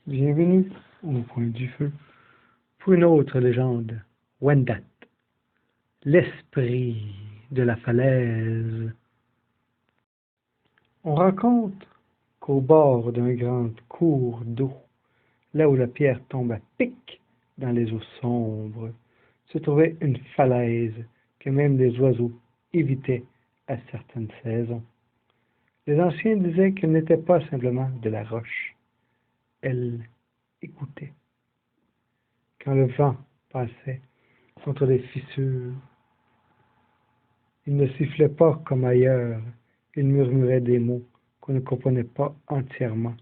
Bienvenue au Point du Feu pour une autre légende, Wendat, l'esprit de la falaise. On raconte qu'au bord d'un grand cours d'eau, là où la pierre tombe à pic dans les eaux sombres, se trouvait une falaise que même les oiseaux évitaient à certaines saisons. Les anciens disaient qu'elle n'était pas simplement de la roche. Elle écoutait. Quand le vent passait contre les fissures, il ne sifflait pas comme ailleurs, il murmurait des mots qu'on ne comprenait pas entièrement,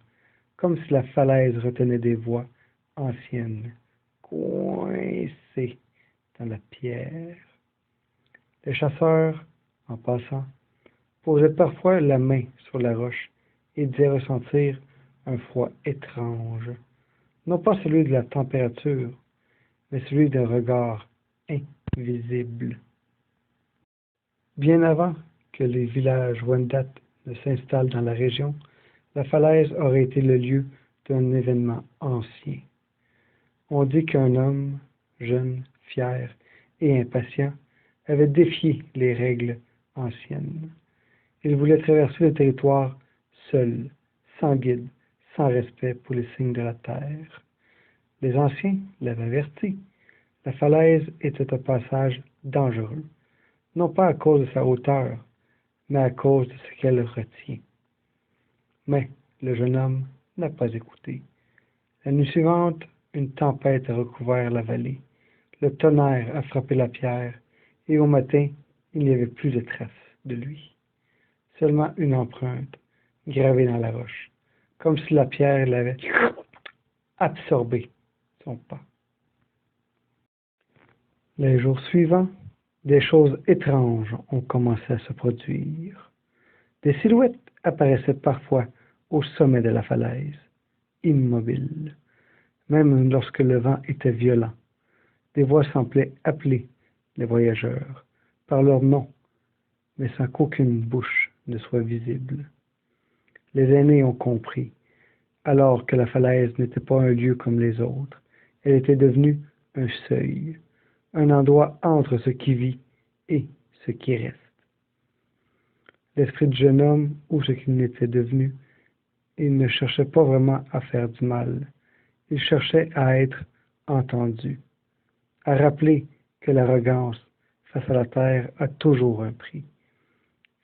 comme si la falaise retenait des voix anciennes, coincées dans la pierre. Les chasseurs, en passant, posaient parfois la main sur la roche et disaient ressentir un froid étrange, non pas celui de la température, mais celui d'un regard invisible. Bien avant que les villages Wendat ne s'installent dans la région, la falaise aurait été le lieu d'un événement ancien. On dit qu'un homme, jeune, fier et impatient, avait défié les règles anciennes. Il voulait traverser le territoire seul, sans guide, sans respect pour les signes de la terre. Les anciens l'avaient averti. La falaise était un passage dangereux, non pas à cause de sa hauteur, mais à cause de ce qu'elle retient. Mais le jeune homme n'a pas écouté. La nuit suivante, une tempête a recouvert la vallée. Le tonnerre a frappé la pierre, et au matin, il n'y avait plus de traces de lui. Seulement une empreinte gravée dans la roche, comme si la pierre l'avait absorbé son pas. Les jours suivants, des choses étranges ont commencé à se produire. Des silhouettes apparaissaient parfois au sommet de la falaise, immobiles, même lorsque le vent était violent. Des voix semblaient appeler les voyageurs par leur nom, mais sans qu'aucune bouche ne soit visible. Les aînés ont compris, alors que la falaise n'était pas un lieu comme les autres, elle était devenue un seuil, un endroit entre ce qui vit et ce qui reste. L'esprit du jeune homme, ou ce qu'il était devenu, il ne cherchait pas vraiment à faire du mal, il cherchait à être entendu, à rappeler que l'arrogance face à la terre a toujours un prix.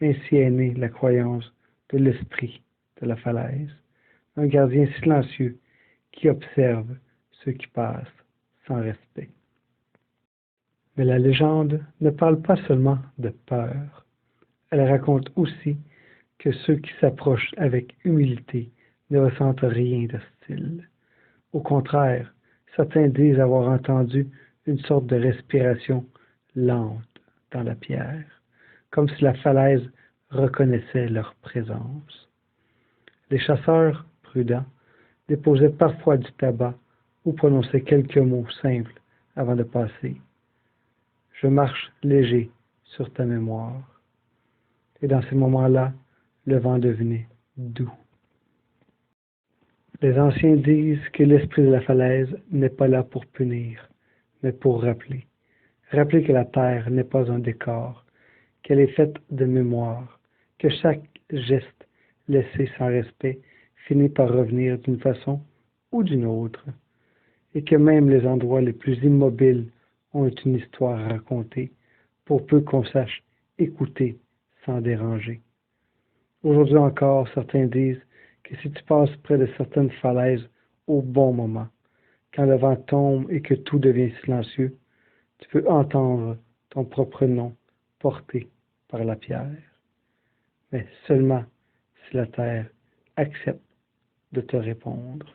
Ainsi est née la croyance de l'esprit de la falaise, un gardien silencieux qui observe ceux qui passent sans respect. Mais la légende ne parle pas seulement de peur, elle raconte aussi que ceux qui s'approchent avec humilité ne ressentent rien d'hostile. Au contraire, certains disent avoir entendu une sorte de respiration lente dans la pierre, comme si la falaise reconnaissait leur présence. Les chasseurs, prudents, déposaient parfois du tabac ou prononçaient quelques mots simples avant de passer. Je marche léger sur ta mémoire. Et dans ces moments-là, le vent devenait doux. Les anciens disent que l'esprit de la falaise n'est pas là pour punir, mais pour rappeler. Rappeler que la terre n'est pas un décor, qu'elle est faite de mémoire, que chaque geste laissé sans respect finit par revenir d'une façon ou d'une autre, et que même les endroits les plus immobiles ont une histoire à raconter, pour peu qu'on sache écouter sans déranger. Aujourd'hui encore, certains disent que si tu passes près de certaines falaises au bon moment, quand le vent tombe et que tout devient silencieux, tu peux entendre ton propre nom porté par la pierre, mais seulement si la terre accepte de te répondre.